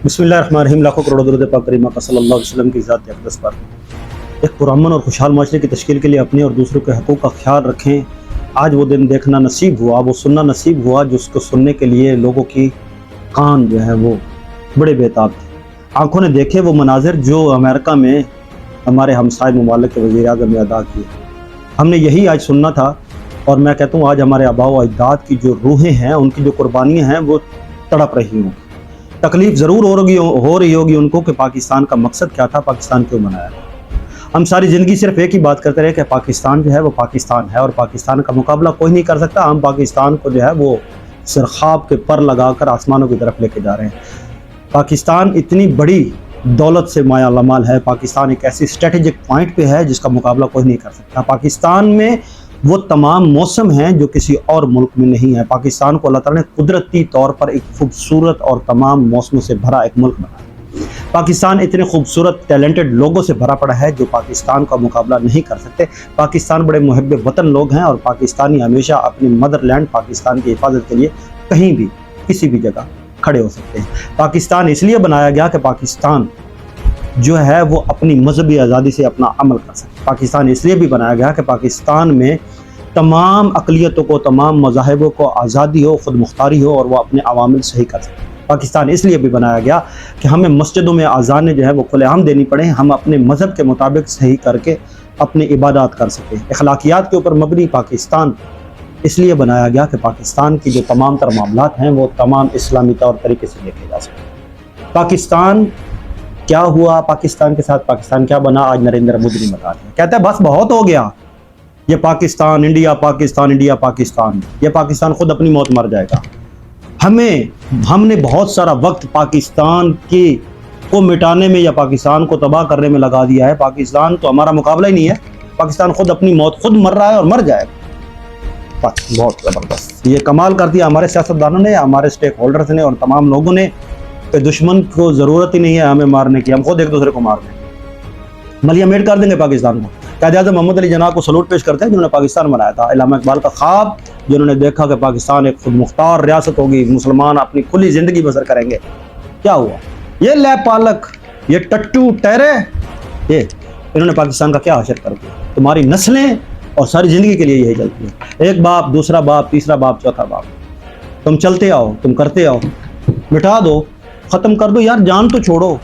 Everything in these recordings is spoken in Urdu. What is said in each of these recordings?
بسم اللہ الرحمن الرحیم، لاکھوں کروڑوں درود پاک کریمہ کا صلی اللہ علیہ وسلم کی ذات اقدس پر ایک پرامن اور خوشحال معاشرے کی تشکیل کے لیے اپنے اور دوسروں کے حقوق کا خیال رکھیں۔ آج وہ دن دیکھنا نصیب ہوا، وہ سننا نصیب ہوا جس کو سننے کے لیے لوگوں کی کان جو ہے وہ بڑے بےتاب تھے۔ آنکھوں نے دیکھے وہ مناظر جو امریکہ میں ہمارے ہمسائے ممالک کے وزیر اعظم نے ادا کیے۔ ہم نے یہی آج سننا تھا، اور میں کہتا ہوں آج ہمارے آباء و اجداد کی جو روحیں ہیں، ان کی جو قربانیاں ہیں وہ تڑپ رہی ہوں۔ تکلیف ضرور ہو رہی ہوگی ان کو کہ پاکستان کا مقصد کیا تھا، پاکستان کیوں بنایا گیا۔ ہم ساری زندگی صرف ایک ہی بات کرتے رہے کہ پاکستان جو ہے وہ پاکستان ہے اور پاکستان کا مقابلہ کوئی نہیں کر سکتا۔ ہم پاکستان کو جو ہے وہ سرخاب کے پر لگا کر آسمانوں کی طرف لے کے جا رہے ہیں۔ پاکستان اتنی بڑی دولت سے مایا مال ہے، پاکستان ایک ایسی اسٹریٹجک پوائنٹ پہ ہے جس کا مقابلہ کوئی نہیں کر سکتا۔ پاکستان میں وہ تمام موسم ہیں جو کسی اور ملک میں نہیں ہے۔ پاکستان کو اللہ تعالیٰ نے قدرتی طور پر ایک خوبصورت اور تمام موسموں سے بھرا ایک ملک بنایا۔ پاکستان اتنے خوبصورت ٹیلنٹڈ لوگوں سے بھرا پڑا ہے جو پاکستان کا مقابلہ نہیں کر سکتے۔ پاکستان بڑے محب وطن لوگ ہیں، اور پاکستانی ہمیشہ اپنی مدر لینڈ پاکستان کی حفاظت کے لیے کہیں بھی کسی بھی جگہ کھڑے ہو سکتے ہیں۔ پاکستان اس لیے بنایا گیا کہ پاکستان جو ہے وہ اپنی مذہبی آزادی سے اپنا عمل کر سکے۔ پاکستان اس لیے بھی بنایا گیا کہ پاکستان میں تمام اقلیتوں کو، تمام مذاہبوں کو آزادی ہو، خود مختاری ہو، اور وہ اپنے عوامل صحیح کر سکے۔ پاکستان اس لیے بھی بنایا گیا کہ ہمیں مسجدوں میں اذانیں جو ہے وہ کھلے عام دینی پڑیں، ہم اپنے مذہب کے مطابق صحیح کر کے اپنی عبادات کر سکیں۔ اخلاقیات کے اوپر مبنی پاکستان اس لیے بنایا گیا کہ پاکستان کی جو تمام تر معاملات ہیں وہ تمام اسلامی طور طریقے سے دیکھے جا سکیں۔ پاکستان کیا ہوا پاکستان کے ساتھ، پاکستان کیا بنا، آج نریندر مودی نے بتا دیا۔ کہتا ہے بس بہت ہو گیا یہ پاکستان انڈیا پاکستان انڈیا پاکستان، یہ پاکستان خود اپنی موت مر جائے گا۔ ہم نے بہت سارا وقت پاکستان کو مٹانے میں یا پاکستان کو تباہ کرنے میں لگا دیا ہے۔ پاکستان تو ہمارا مقابلہ ہی نہیں ہے، پاکستان خود اپنی موت خود مر رہا ہے اور مر جائے گا۔ بہت زبردست یہ کمال کر دیا ہمارے سیاستدانوں نے، ہمارے سٹیک ہولڈرز نے اور تمام لوگوں نے کہ دشمن کو ضرورت ہی نہیں ہے ہمیں مارنے کی، ہم خود ایک دوسرے کو مار دیں گے، ملیا میٹ کر دیں گے پاکستان کو۔ قائد اعظم محمد علی جناح کو سلوٹ پیش کرتے ہیں جنہوں نے پاکستان بنایا تھا۔ علامہ اقبال کا خواب جنہوں نے دیکھا کہ پاکستان ایک خود مختار ریاست ہوگی، مسلمان اپنی کھلی زندگی بسر کریں گے، کیا ہوا؟ یہ لے پالک، یہ ٹٹو ٹہرے، یہ انہوں نے پاکستان کا کیا حشر کر دیا۔ تمہاری نسلیں اور ساری زندگی کے لیے یہی چلتی ہے، ایک باپ دوسرا باپ تیسرا باپ چوتھا باپ، تم چلتے آؤ تم کرتے آؤ، مٹا دو ختم کر دو یار، جان تو چھوڑو۔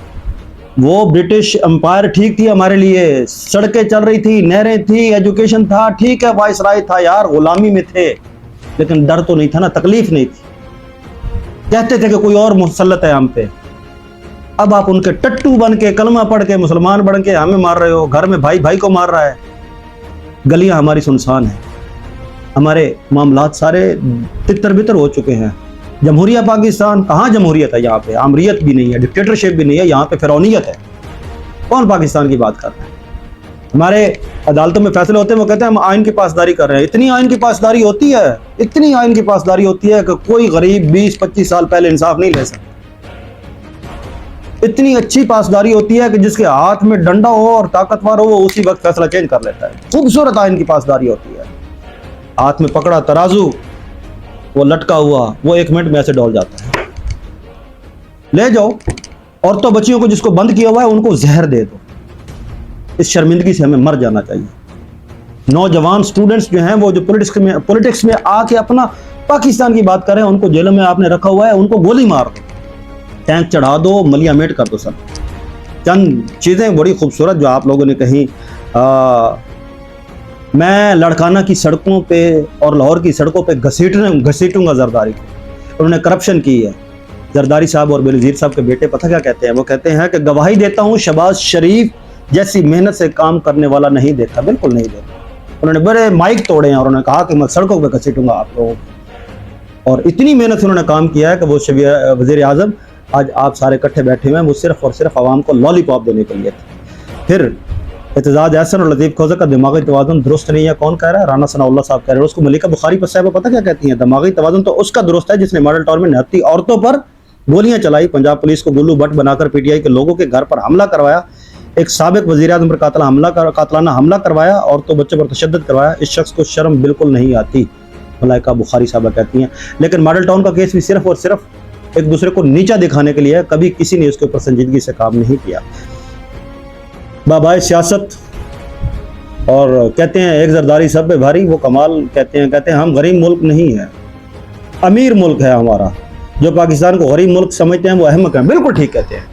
وہ برٹش امپائر ٹھیک تھی ہمارے لیے، سڑکیں چل رہی تھی، نہریں تھی، ایجوکیشن تھا، ٹھیک ہے، وائس رائے تھا یار، غلامی میں تھے لیکن ڈر تو نہیں تھا نا، تکلیف نہیں تھی، کہتے تھے کہ کوئی اور مسلط ہے ہم پہ۔ اب آپ ان کے ٹٹو بن کے کلمہ پڑھ کے مسلمان بن کے ہمیں مار رہے ہو، گھر میں بھائی بھائی کو مار رہا ہے، گلیاں ہماری سنسان ہیں، ہمارے معاملات سارے تتر بتر ہو چکے ہیں۔ جمہوریہ پاکستان کہاں جمہوریت ہے؟ یہاں پہ آمریت بھی نہیں ہے، ڈکٹیٹرشپ بھی نہیں ہے، یہاں پہ فرعونیت ہے۔ کون پاکستان کی بات کر رہے ہیں؟ ہمارے عدالتوں میں فیصلے ہوتے ہیں، وہ کہتے ہیں ہم آئین کی پاسداری کر رہے ہیں۔ اتنی آئین کی پاسداری ہوتی ہے، اتنی آئین کی پاسداری ہوتی ہے کہ کوئی غریب 20-25 سال پہلے انصاف نہیں لے سکتا۔ اتنی اچھی پاسداری ہوتی ہے کہ جس کے ہاتھ میں ڈنڈا ہو اور طاقتور ہو وہ اسی وقت فیصلہ چینج کر لیتا ہے۔ خوبصورت آئین کی پاسداری ہوتی ہے، ہاتھ میں پکڑا ترازو، وہ لٹکا ہوا، وہ 1 منٹ میں ایسے ڈول جاتا ہے۔ لے جاؤ عورتوں بچیوں کو جس کو بند کیا ہوا ہے ان کو زہر دے دو۔ اس شرمندگی سے ہمیں مر جانا چاہیے۔ نوجوان سٹوڈنٹس جو ہیں وہ جو پولیٹکس میں آ کے اپنا پاکستان کی بات کر رہے ہیں، ان کو جیلوں میں آپ نے رکھا ہوا ہے، ان کو گولی مار دو، ٹینک چڑھا دو، ملیا میٹ کر دو۔ سب چند چیزیں بڑی خوبصورت جو آپ لوگوں نے کہیں، میں لڑکانہ کی سڑکوں پہ اور لاہور کی سڑکوں پہ گھسیٹوں گا زرداری کو۔ انہوں نے کرپشن کی ہے۔ زرداری صاحب اور بے نظیر صاحب کے بیٹے پتہ کیا کہتے ہیں؟ وہ کہتے ہیں کہ گواہی دیتا ہوں شہباز شریف جیسی محنت سے کام کرنے والا نہیں دیکھا، بالکل نہیں دیکھا۔ انہوں نے بڑے مائک توڑے ہیں اور انہوں نے کہا کہ میں سڑکوں پہ گھسیٹوں گا آپ لوگوں کو، اور اتنی محنت سے انہوں نے کام کیا ہے کہ وہ وزیر اعظم آج آپ سارے اکٹھے بیٹھے ہوئے ہیں، وہ صرف اور صرف عوام کو لالی پاپ دینے کے لیے تھے۔ پھر اعتزاز احسن اور لطیف کھوزہ کا دماغی توازن درست نہیں ہے، کون کہہ رہا ہے؟ رانا ثناء اللہ صاحب کہہ رہے ہیں۔ اس کو ملکہ بخاری پر صاحبہ پتہ کیا کہتی ہیں؟ دماغی توازن تو اس کا درست ہے جس نے ماڈل ٹاؤن میں 29 عورتوں پر گولیاں چلائی، پنجاب پولیس کو گلو بٹ بنا کر PTI کے لوگوں کے گھر پر حملہ کروایا، ایک سابق وزیر اعظم پر قاتلانہ حملہ کروایا، عورتوں بچوں پر تشدد کروایا۔ اس شخص کو شرم بالکل نہیں آتی، ملائکہ بخاری صاحبہ کہتی ہیں۔ لیکن ماڈل ٹاؤن کا کیس بھی صرف اور صرف ایک دوسرے کو نیچا دکھانے کے لیے ہے، کبھی کسی نے اس کے اوپر سنجیدگی سے کام نہیں کیا۔ بابائے سیاست، اور کہتے ہیں ایک زرداری سب پہ بھاری، وہ کمال کہتے ہیں ہم غریب ملک نہیں ہیں، امیر ملک ہے ہمارا۔ جو پاکستان کو غریب ملک سمجھتے ہیں وہ احمق ہیں۔ بالکل ٹھیک کہتے ہیں۔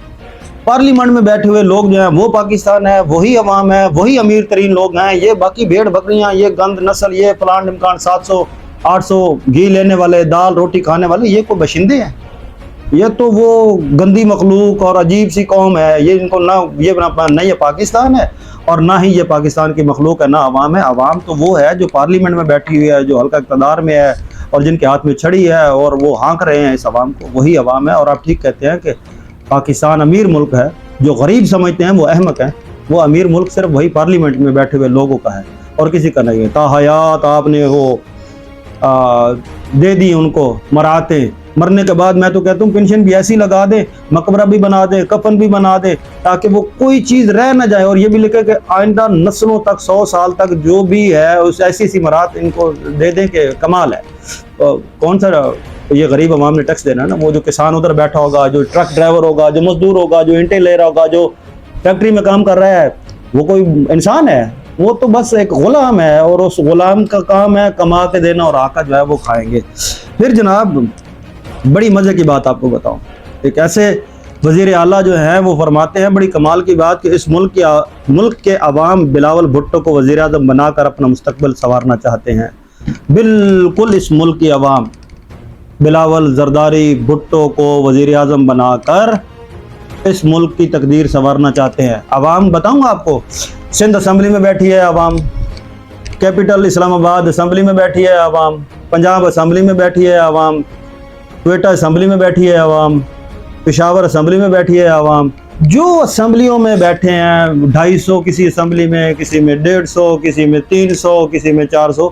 پارلیمنٹ میں بیٹھے ہوئے لوگ جو ہیں وہ پاکستان ہے، وہی عوام ہے، وہی امیر ترین لوگ ہیں۔ یہ باقی بھیڑ بکریاں، یہ گند نسل، یہ فلان ڈمکان 700 800 گھی لینے والے، دال روٹی کھانے والے، یہ کوئی باشندے ہیں؟ یہ تو وہ گندی مخلوق اور عجیب سی قوم ہے۔ یہ ان کو نہ یہ پاکستان ہے اور نہ ہی یہ پاکستان کی مخلوق ہے، نہ عوام ہے۔ عوام تو وہ ہے جو پارلیمنٹ میں بیٹھی ہوئی ہے، جو حلقہ اقتدار میں ہے اور جن کے ہاتھ میں چھڑی ہے اور وہ ہانک رہے ہیں اس عوام کو، وہی عوام ہے۔ اور آپ ٹھیک کہتے ہیں کہ پاکستان امیر ملک ہے۔ جو غریب سمجھتے ہیں وہ احمق ہیں۔ وہ امیر ملک صرف وہی پارلیمنٹ میں بیٹھے ہوئے لوگوں کا ہے اور کسی کا نہیں ہے۔ تا حیات آپ نے وہ دے دی ان کو مراتیں، مرنے کے بعد میں تو کہتا ہوں پینشن بھی ایسی لگا دے، مقبرہ بھی بنا دے، کفن بھی بنا دے، تاکہ وہ کوئی چیز رہ نہ جائے۔ اور یہ بھی لکھے کہ آئندہ نسلوں تک 100 سال تک جو بھی ہے اس ایسی مرات ان کو دے دیں کہ کمال ہے۔ کون سا یہ غریب عوام نے ٹیکس دینا ہے نا؟ وہ جو کسان ادھر بیٹھا ہوگا، جو ٹرک ڈرائیور ہوگا، جو مزدور ہوگا، جو اینٹیں لے رہا ہوگا، جو فیکٹری میں کام کر رہا ہے، وہ کوئی انسان ہے؟ وہ تو بس ایک غلام ہے، اور اس غلام کا کام ہے کما کے دینا، اور آقا جو ہے وہ کھائیں گے۔ پھر جناب بڑی مزے کی بات آپ کو بتاؤں، ایک ایسے وزیر اعلیٰ جو ہیں وہ فرماتے ہیں بڑی کمال کی بات کہ اس ملک کے عوام بلاول بھٹو کو وزیر اعظم بنا کر اپنا مستقبل سنوارنا چاہتے ہیں۔ بالکل اس ملک کی عوام بلاول زرداری بھٹو کو وزیر اعظم بنا کر اس ملک کی تقدیر سنوارنا چاہتے ہیں۔ عوام بتاؤں آپ کو، سندھ اسمبلی میں بیٹھی ہے عوام، کیپٹل اسلام آباد اسمبلی میں بیٹھی ہے عوام، پنجاب اسمبلی میں بیٹھی ہے عوام، کوئٹہ اسمبلی میں بیٹھی ہے عوام، پشاور اسمبلی میں بیٹھی ہے عوام۔ جو اسمبلیوں میں بیٹھے ہیں 250 کسی اسمبلی میں، کسی میں 150، کسی میں 300، کسی میں 400،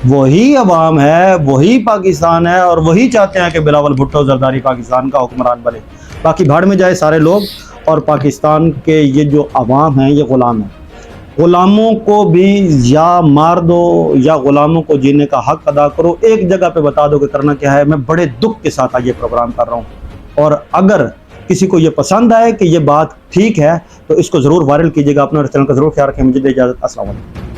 وہی عوام ہے، وہی پاکستان ہے، اور وہی چاہتے ہیں کہ بلاول بھٹو زرداری پاکستان کا حکمران بنے۔ باقی بھاڑ میں جائے سارے لوگ، اور پاکستان کے یہ جو عوام ہیں یہ غلام ہیں۔ غلاموں کو بھی یا مار دو یا غلاموں کو جینے کا حق ادا کرو۔ ایک جگہ پہ بتا دو کہ کرنا کیا ہے۔ میں بڑے دکھ کے ساتھ آج یہ پروگرام کر رہا ہوں، اور اگر کسی کو یہ پسند آئے کہ یہ بات ٹھیک ہے تو اس کو ضرور وائرل کیجیے گا۔ اپنا چینل کا ضرور خیال رکھیں۔ مجھے دے اجازت، السلام علیکم۔